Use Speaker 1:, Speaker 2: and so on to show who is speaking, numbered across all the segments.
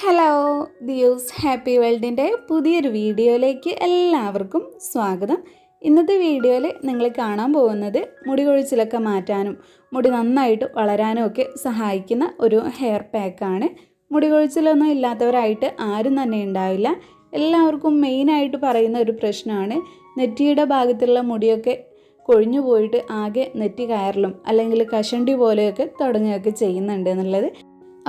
Speaker 1: Hello ദിയോസ് happy വേൾഡിൻ്റെ പുതിയൊരു വീഡിയോയിലേക്ക് എല്ലാവർക്കും സ്വാഗതം. ഇന്നത്തെ വീഡിയോയിൽ നിങ്ങൾ കാണാൻ പോകുന്നത് മുടി കൊഴിച്ചിലൊക്കെ മാറ്റാനും മുടി നന്നായിട്ട് വളരാനും ഒക്കെ സഹായിക്കുന്ന ഒരു ഹെയർ പാക്കാണ്. മുടി കൊഴിച്ചിലൊന്നും ഇല്ലാത്തവരായിട്ട് ആരും തന്നെ ഉണ്ടാവില്ല. എല്ലാവർക്കും മെയിനായിട്ട് പറയുന്ന ഒരു പ്രശ്നമാണ് നെറ്റിയുടെ ഭാഗത്തുള്ള മുടിയൊക്കെ കൊഴിഞ്ഞു പോയിട്ട് ആകെ നെറ്റി കയറലും അല്ലെങ്കിൽ കഷണ്ടി പോലെയൊക്കെ തുടങ്ങുകയൊക്കെ ചെയ്യുന്നുണ്ട് എന്നുള്ളത്.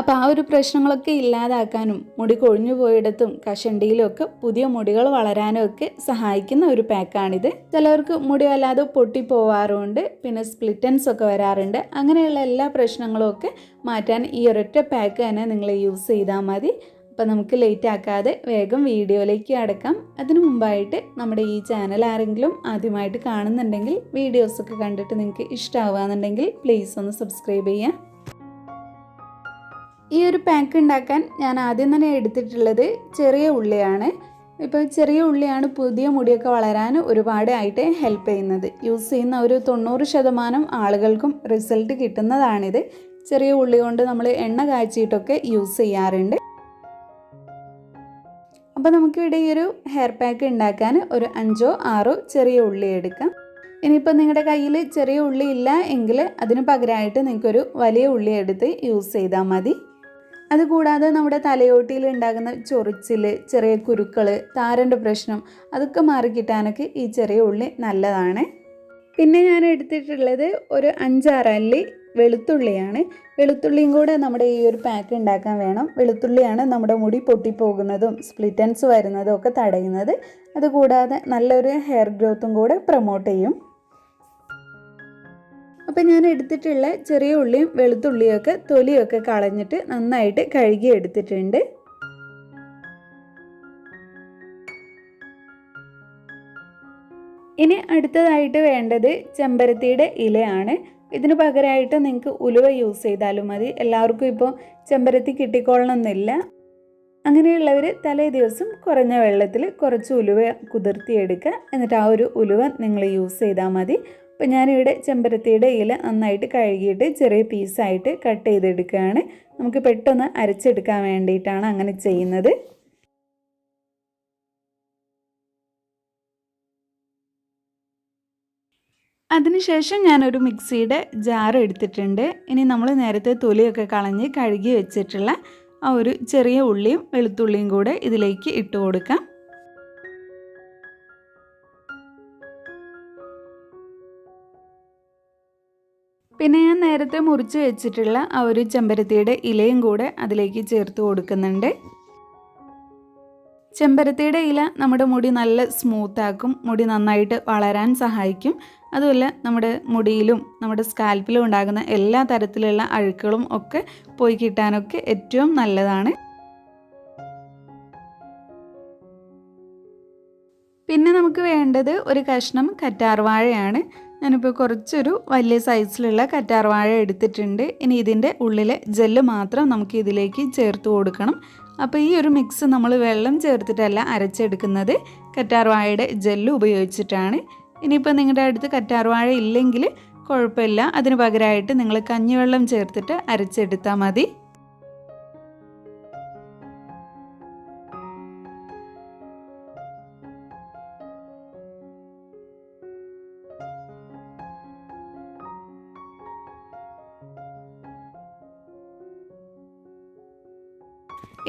Speaker 1: അപ്പോൾ ആ ഒരു പ്രശ്നങ്ങളൊക്കെ ഇല്ലാതാക്കാനും മുടി കൊഴിഞ്ഞു പോയിടത്തും കഷണ്ടിയിലും ഒക്കെ പുതിയ മുടികൾ വളരാനും ഒക്കെ സഹായിക്കുന്ന ഒരു പാക്കാണിത്. ചിലവർക്ക് മുടി വല്ലാതെ പൊട്ടിപ്പോവാറുണ്ട്, പിന്നെ സ്പ്ലിറ്റൻസ് ഒക്കെ വരാറുണ്ട്. അങ്ങനെയുള്ള എല്ലാ പ്രശ്നങ്ങളും ഒക്കെ മാറ്റാൻ ഈ ഒരൊറ്റ പാക്ക് തന്നെ നിങ്ങൾ യൂസ് ചെയ്താൽ മതി. അപ്പോൾ നമുക്ക് ലേറ്റ് ആക്കാതെ വേഗം വീഡിയോയിലേക്ക് അടക്കാം. അതിനു മുമ്പായിട്ട് നമ്മുടെ ഈ ചാനൽ ആരെങ്കിലും ആദ്യമായിട്ട് കാണുന്നുണ്ടെങ്കിൽ വീഡിയോസൊക്കെ കണ്ടിട്ട് നിങ്ങൾക്ക് ഇഷ്ടമാവുകയെന്നുണ്ടെങ്കിൽ പ്ലീസ് ഒന്ന് സബ്സ്ക്രൈബ് ചെയ്യാം. ഈ ഒരു പാക്ക് ഉണ്ടാക്കാൻ ഞാൻ ആദ്യം തന്നെ എടുത്തിട്ടുള്ളത് ചെറിയ ഉള്ളിയാണ്. ഇപ്പോൾ ചെറിയ ഉള്ളിയാണ് പുതിയ മുടിയൊക്കെ വളരാൻ ഒരുപാടായിട്ട് ഹെൽപ്പ് ചെയ്യുന്നത്. യൂസ് ചെയ്യുന്ന ഒരു 90% ആളുകൾക്കും റിസൾട്ട് കിട്ടുന്നതാണിത്. ചെറിയ ഉള്ളി കൊണ്ട് നമ്മൾ എണ്ണ കാച്ചിയിട്ടൊക്കെ യൂസ് ചെയ്യാറുണ്ട്. അപ്പോൾ നമുക്കിവിടെ ഈ ഒരു ഹെയർ പാക്ക് ഉണ്ടാക്കാൻ ഒരു 5-6 ചെറിയ ഉള്ളി എടുക്കാം. ഇനിയിപ്പോൾ നിങ്ങളുടെ കയ്യിൽ ചെറിയ ഉള്ളി ഇല്ല എങ്കിൽ അതിന് പകരമായിട്ട് നിങ്ങൾക്കൊരു വലിയ ഉള്ളി എടുത്ത് യൂസ് ചെയ്താൽ മതി. അതുകൂടാതെ നമ്മുടെ തലയോട്ടിയിൽ ഉണ്ടാകുന്ന ചൊറിച്ചിൽ, ചെറിയ കുരുക്കൾ, താരൻ്റെ പ്രശ്നം അതൊക്കെ മാറിക്കിട്ടാനൊക്കെ ഈ ചെറിയ ഉള്ളി നല്ലതാണ്. പിന്നെ ഞാൻ എടുത്തിട്ടുള്ളത് ഒരു 5-6 അല്ലി വെളുത്തുള്ളിയാണ്. വെളുത്തുള്ളിയും കൂടെ നമ്മുടെ ഈ ഒരു പാക്ക് ഉണ്ടാക്കാൻ വേണം. വെളുത്തുള്ളിയാണ് നമ്മുടെ മുടി പൊട്ടിപ്പോകുന്നതും സ്പ്ലിറ്റൻസ് വരുന്നതും ഒക്കെ തടയുന്നത്. അതുകൂടാതെ നല്ലൊരു ഹെയർ ഗ്രോത്തും കൂടെ പ്രൊമോട്ട് ചെയ്യും. അപ്പോൾ ഞാൻ എടുത്തിട്ടുള്ള ചെറിയ ഉള്ളിയും വെളുത്തുള്ളിയൊക്കെ തൊലിയൊക്കെ കളഞ്ഞിട്ട് നന്നായിട്ട് കഴുകി എടുത്തിട്ടുണ്ട്. ഇനി അടുത്തതായിട്ട് വേണ്ടത് ചെമ്പരത്തിയുടെ ഇലയാണ്. ഇതിന് പകരമായിട്ട് നിങ്ങൾക്ക് ഉലുവ യൂസ് ചെയ്താലും മതി. എല്ലാവർക്കും ഇപ്പോൾ ചെമ്പരത്തി കിട്ടിക്കൊള്ളണമെന്നില്ല. അങ്ങനെയുള്ളവർ തലേ ദിവസം കുറഞ്ഞ വെള്ളത്തിൽ കുറച്ച് ഉലുവ കുതിർത്തിയെടുക്കുക. എന്നിട്ട് ആ ഒരു ഉലുവ നിങ്ങൾ യൂസ് ചെയ്താൽ മതി. അപ്പോൾ ഞാനിവിടെ ചെമ്പരത്തിയുടെ ഇല നന്നായിട്ട് കഴുകിയിട്ട് ചെറിയ പീസായിട്ട് കട്ട് ചെയ്തെടുക്കുകയാണ്. നമുക്ക് പെട്ടെന്ന് അരച്ചെടുക്കാൻ വേണ്ടിയിട്ടാണ് അങ്ങനെ ചെയ്യുന്നത്. അതിനുശേഷം ഞാനൊരു മിക്സിയുടെ ജാർ എടുത്തിട്ടുണ്ട്. ഇനി നമ്മൾ നേരത്തെ തൊലിയൊക്കെ കളഞ്ഞ് കഴുകി വെച്ചിട്ടുള്ള ആ ഒരു ചെറിയ ഉള്ളിയും വെളുത്തുള്ളിയും കൂടെ ഇതിലേക്ക് ഇട്ട് കൊടുക്കാം. പിന്നെ ഞാൻ നേരത്തെ മുറിച്ച് വെച്ചിട്ടുള്ള ആ ഒരു ചെമ്പരത്തിയുടെ ഇലയും കൂടെ അതിലേക്ക് ചേർത്ത് കൊടുക്കുന്നുണ്ട്. ചെമ്പരത്തിയുടെ ഇല നമ്മുടെ മുടി നല്ല സ്മൂത്താക്കും, മുടി നന്നായിട്ട് വളരാൻ സഹായിക്കും. അതുമല്ല നമ്മുടെ മുടിയിലും നമ്മുടെ സ്കാൽപ്പിലും ഉണ്ടാകുന്ന എല്ലാ തരത്തിലുള്ള അഴുക്കുകളും ഒക്കെ പോയി കിട്ടാനൊക്കെ ഏറ്റവും നല്ലതാണ്. പിന്നെ നമുക്ക് വേണ്ടത് ഒരു കഷ്ണം കറ്റാർവാഴയാണ്. ഞാനിപ്പോൾ കുറച്ചൊരു വലിയ സൈസിലുള്ള കറ്റാർവാഴ എടുത്തിട്ടുണ്ട്. ഇനി ഇതിൻ്റെ ഉള്ളിലെ ജെല്ല് മാത്രം നമുക്ക് ഇതിലേക്ക് ചേർത്ത് കൊടുക്കണം. അപ്പോൾ ഈ ഒരു മിക്സ് നമ്മൾ വെള്ളം ചേർത്തിട്ടല്ല അരച്ചെടുക്കുന്നത്, കറ്റാർവാഴയുടെ ജെല്ല് ഉപയോഗിച്ചിട്ടാണ്. ഇനിയിപ്പോൾ നിങ്ങളുടെ അടുത്ത് കറ്റാർവാഴ ഇല്ലെങ്കിൽ കുഴപ്പമില്ല, അതിന് പകരമായിട്ട് നിങ്ങൾ കഞ്ഞിവെള്ളം ചേർത്തിട്ട് അരച്ചെടുത്താൽ മതി.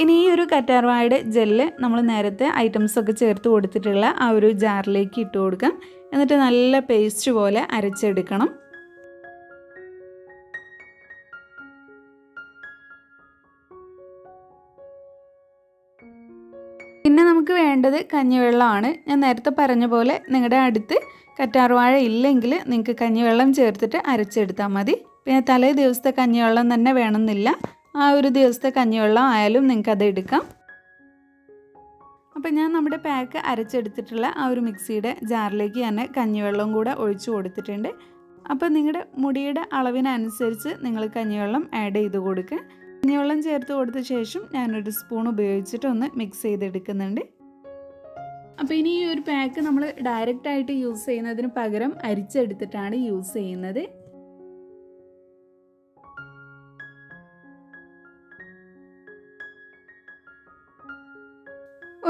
Speaker 1: ഇനി ഈ ഒരു കറ്റാർവാഴയുടെ ജെല്ല് നമ്മൾ നേരത്തെ ഐറ്റംസൊക്കെ ചേർത്ത് കൊടുത്തിട്ടുള്ള ആ ഒരു ജാറിലേക്ക് ഇട്ട് കൊടുക്കാം. എന്നിട്ട് നല്ല പേസ്റ്റ് പോലെ അരച്ചെടുക്കണം. പിന്നെ നമുക്ക് വേണ്ടത് കഞ്ഞിവെള്ളമാണ്. ഞാൻ നേരത്തെ പറഞ്ഞ പോലെ നിങ്ങളുടെ അടുത്ത് കറ്റാർവാഴ ഇല്ലെങ്കിൽ നിങ്ങൾക്ക് കഞ്ഞിവെള്ളം ചേർത്തിട്ട് അരച്ചെടുത്താൽ മതി. പിന്നെ തലേ ദിവസത്തെ കഞ്ഞിവെള്ളം തന്നെ വേണമെന്നില്ല, ആ ഒരു ദിവസത്തെ കഞ്ഞിവെള്ളം ആയാലും നിങ്ങൾക്കത് എടുക്കാം. അപ്പോൾ ഞാൻ നമ്മുടെ പാക്ക് അരച്ചെടുത്തിട്ടുള്ള ആ ഒരു മിക്സിയുടെ ജാറിലേക്ക് തന്നെ കഞ്ഞിവെള്ളവും കൂടെ ഒഴിച്ചു കൊടുത്തിട്ടുണ്ട്. അപ്പോൾ നിങ്ങളുടെ മുടിയുടെ അളവിനനുസരിച്ച് നിങ്ങൾ കഞ്ഞിവെള്ളം ആഡ് ചെയ്ത് കൊടുക്കുക. കഞ്ഞിവെള്ളം ചേർത്ത് കൊടുത്ത ശേഷം ഞാനൊരു സ്പൂൺ ഉപയോഗിച്ചിട്ട് ഒന്ന് മിക്സ് ചെയ്തെടുക്കുന്നുണ്ട്. അപ്പോൾ ഇനി ഈ ഒരു പാക്ക് നമ്മൾ ഡയറക്റ്റായിട്ട് യൂസ് ചെയ്യുന്നതിന് പകരം അരിച്ചെടുത്തിട്ടാണ് യൂസ് ചെയ്യുന്നത്.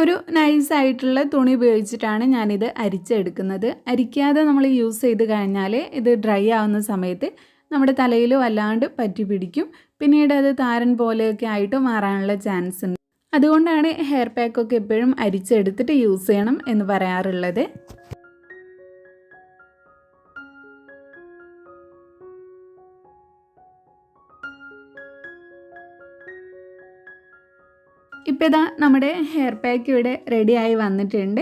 Speaker 1: ഒരു നൈസായിട്ടുള്ള തുണി ഉപയോഗിച്ചിട്ടാണ് ഞാനിത് അരിച്ചെടുക്കുന്നത്. അരിക്കാതെ നമ്മൾ യൂസ് ചെയ്ത് കഴിഞ്ഞാൽ ഇത് ഡ്രൈ ആവുന്ന സമയത്ത് നമ്മുടെ തലയിൽ വല്ലാണ്ട് പറ്റി പിടിക്കും. പിന്നീട് അത് താരൻ പോലെയൊക്കെ ആയിട്ട് മാറാനുള്ള ചാൻസ് ഉണ്ട്. അതുകൊണ്ടാണ് ഹെയർ പാക്കൊക്കെ എപ്പോഴും അരിച്ചെടുത്തിട്ട് യൂസ് ചെയ്യണം എന്ന് പറയാറുള്ളത്. ഇപ്പോൾ ഇതാ നമ്മുടെ ഹെയർ പാക്ക് ഇവിടെ റെഡിയായി വന്നിട്ടുണ്ട്.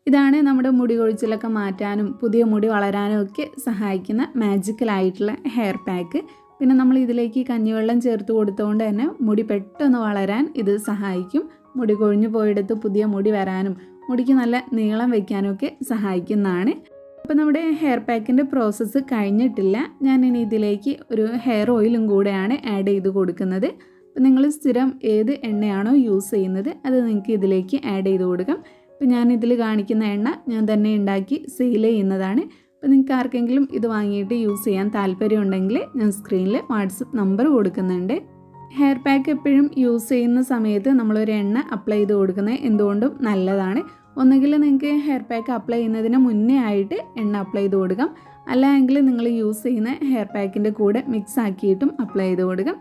Speaker 1: ഇതാണ് നമ്മുടെ മുടി കൊഴിച്ചിലൊക്കെ മാറ്റാനും പുതിയ മുടി വളരാനും ഒക്കെ സഹായിക്കുന്ന മാജിക്കലായിട്ടുള്ള ഹെയർ പാക്ക്. പിന്നെ നമ്മൾ ഇതിലേക്ക് കഞ്ഞിവെള്ളം ചേർത്ത് കൊടുത്തുകൊണ്ട് തന്നെ മുടി പെട്ടെന്ന് വളരാൻ ഇത് സഹായിക്കും. മുടി കൊഴിഞ്ഞു പോയെടുത്ത് പുതിയ മുടി വരാനും മുടിക്ക് നല്ല നീളം വയ്ക്കാനും ഒക്കെ സഹായിക്കുന്നതാണ്. അപ്പോൾ നമ്മുടെ ഹെയർ പാക്കിൻ്റെ പ്രോസസ്സ് കഴിഞ്ഞിട്ടില്ല. ഞാനിനി ഇതിലേക്ക് ഒരു ഹെയർ ഓയിലും കൂടെയാണ് ആഡ് ചെയ്ത് കൊടുക്കുന്നത്. അപ്പോൾ നിങ്ങൾ സ്ഥിരം ഏത് എണ്ണയാണോ യൂസ് ചെയ്യുന്നത് അത് നിങ്ങൾക്ക് ഇതിലേക്ക് ആഡ് ചെയ്ത് കൊടുക്കാം. അപ്പോൾ ഞാനിതിൽ കാണിക്കുന്ന എണ്ണ ഞാൻ തന്നെ ഉണ്ടാക്കി സെയിൽ ചെയ്യുന്നതാണ്. അപ്പോൾ നിങ്ങൾക്ക് ആർക്കെങ്കിലും ഇത് വാങ്ങിയിട്ട് യൂസ് ചെയ്യാൻ താല്പര്യമുണ്ടെങ്കിൽ ഞാൻ സ്ക്രീനിൽ വാട്സപ്പ് നമ്പർ കൊടുക്കുന്നുണ്ട്. ഹെയർ പാക്ക് എപ്പോഴും യൂസ് ചെയ്യുന്ന സമയത്ത് നമ്മളൊരു എണ്ണ അപ്ലൈ ചെയ്ത് കൊടുക്കുന്നത് എന്തുകൊണ്ടും നല്ലതാണ്. ഒന്നുകിൽ നിങ്ങൾക്ക് ഹെയർ പാക്ക് അപ്ലൈ ചെയ്യുന്നതിന് മുന്നേ ആയിട്ട് എണ്ണ അപ്ലൈ ചെയ്ത് കൊടുക്കാം, അല്ലെങ്കിൽ നിങ്ങൾ യൂസ് ചെയ്യുന്ന ഹെയർ പാക്കിൻ്റെ കൂടെ മിക്സ് ആക്കിയിട്ടും അപ്ലൈ ചെയ്ത് കൊടുക്കാം.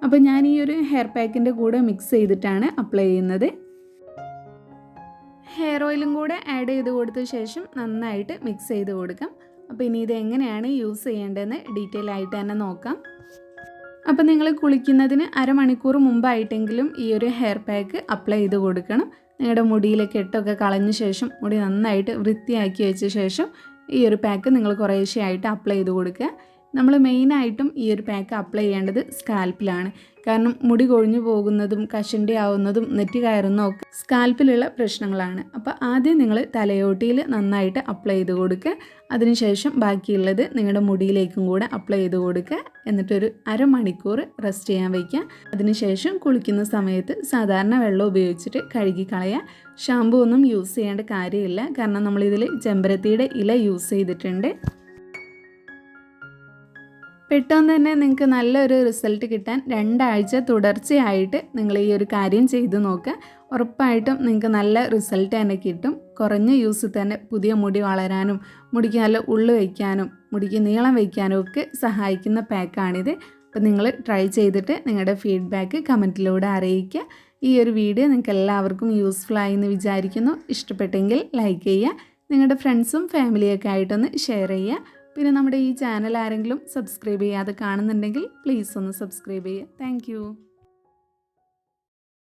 Speaker 1: അപ്പോൾ ഞാൻ ഈ ഒരു ഹെയർ പാക്കിൻ്റെ കൂടെ മിക്സ് ചെയ്തിട്ടാണ് അപ്ലൈ ചെയ്യുന്നത്. ഹെയർ ഓയിലും കൂടെ ആഡ് ചെയ്ത് കൊടുത്ത ശേഷം നന്നായിട്ട് മിക്സ് ചെയ്ത് കൊടുക്കാം. അപ്പോൾ ഇനി ഇത് എങ്ങനെയാണ് യൂസ് ചെയ്യേണ്ടതെന്ന് ഡീറ്റെയിൽ ആയിട്ട് തന്നെ നോക്കാം. അപ്പോൾ നിങ്ങൾ കുളിക്കുന്നതിന് അരമണിക്കൂർ മുമ്പായിട്ടെങ്കിലും ഈ ഒരു ഹെയർ പാക്ക് അപ്ലൈ ചെയ്ത് കൊടുക്കണം. നിങ്ങളുടെ മുടിയിലെ കെട്ടൊക്കെ കളഞ്ഞ ശേഷം മുടി നന്നായിട്ട് വൃത്തിയാക്കി വെച്ച ശേഷം ഈ ഒരു പാക്ക് നിങ്ങൾ കുറേശ്ശെയായിട്ട് അപ്ലൈ ചെയ്ത് കൊടുക്കുക. നമ്മൾ മെയിനായിട്ടും ഈ ഒരു പാക്ക് അപ്ലൈ ചെയ്യേണ്ടത് സ്കാൽപ്പിലാണ്. കാരണം മുടി കൊഴിഞ്ഞു പോകുന്നതും കഷണ്ടി ആവുന്നതും നെറ്റി കയറുന്നതും ഒക്കെ സ്കാൽപ്പിലുള്ള പ്രശ്നങ്ങളാണ്. അപ്പോൾ ആദ്യം നിങ്ങൾ തലയോട്ടിയിൽ നന്നായിട്ട് അപ്ലൈ ചെയ്ത് കൊടുക്കുക. അതിനുശേഷം ബാക്കിയുള്ളത് നിങ്ങളുടെ മുടിയിലേക്കും കൂടെ അപ്ലൈ ചെയ്ത് കൊടുക്കുക. എന്നിട്ടൊരു അരമണിക്കൂർ റെസ്റ്റ് ചെയ്യാൻ വയ്ക്കുക. അതിനുശേഷം കുളിക്കുന്ന സമയത്ത് സാധാരണ വെള്ളം ഉപയോഗിച്ചിട്ട് കഴുകി കളയുക. ഷാമ്പൂ ഒന്നും യൂസ് ചെയ്യേണ്ട കാര്യമില്ല, കാരണം നമ്മളിതിൽ ചെമ്പരത്തിയുടെ ഇല യൂസ് ചെയ്തിട്ടുണ്ട്. പെട്ടെന്ന് തന്നെ നിങ്ങൾക്ക് നല്ലൊരു റിസൾട്ട് കിട്ടാൻ 2 ആഴ്ച തുടർച്ചയായിട്ട് നിങ്ങൾ ഈ ഒരു കാര്യം ചെയ്ത് നോക്കുക. ഉറപ്പായിട്ടും നിങ്ങൾക്ക് നല്ല റിസൾട്ട് തന്നെ കിട്ടും. കുറഞ്ഞ യൂസ് തന്നെ പുതിയ മുടി വളരാനും മുടിക്ക് നല്ല ഉള്ളു വയ്ക്കാനും മുടിക്ക് നീളം വയ്ക്കാനും ഒക്കെ സഹായിക്കുന്ന പാക്കാണിത്. അപ്പോൾ നിങ്ങൾ ട്രൈ ചെയ്തിട്ട് നിങ്ങളുടെ ഫീഡ്ബാക്ക് കമൻറ്റിലൂടെ അറിയിക്കുക. ഈ ഒരു വീഡിയോ നിങ്ങൾക്ക് എല്ലാവർക്കും യൂസ്ഫുൾ ആയി എന്ന് വിചാരിക്കുന്നു. ഇഷ്ടപ്പെട്ടെങ്കിൽ ലൈക്ക് ചെയ്യുക. നിങ്ങളുടെ ഫ്രണ്ട്സും ഫാമിലിയൊക്കെ ആയിട്ടൊന്ന് ഷെയർ ചെയ്യുക. പിന്നെ നമ്മുടെ ഈ ചാനൽ ആരെങ്കിലും സബ്സ്ക്രൈബ് ചെയ്യാതെ കാണുന്നുണ്ടെങ്കിൽ പ്ലീസ് ഒന്ന് സബ്സ്ക്രൈബ് ചെയ്യുക. താങ്ക്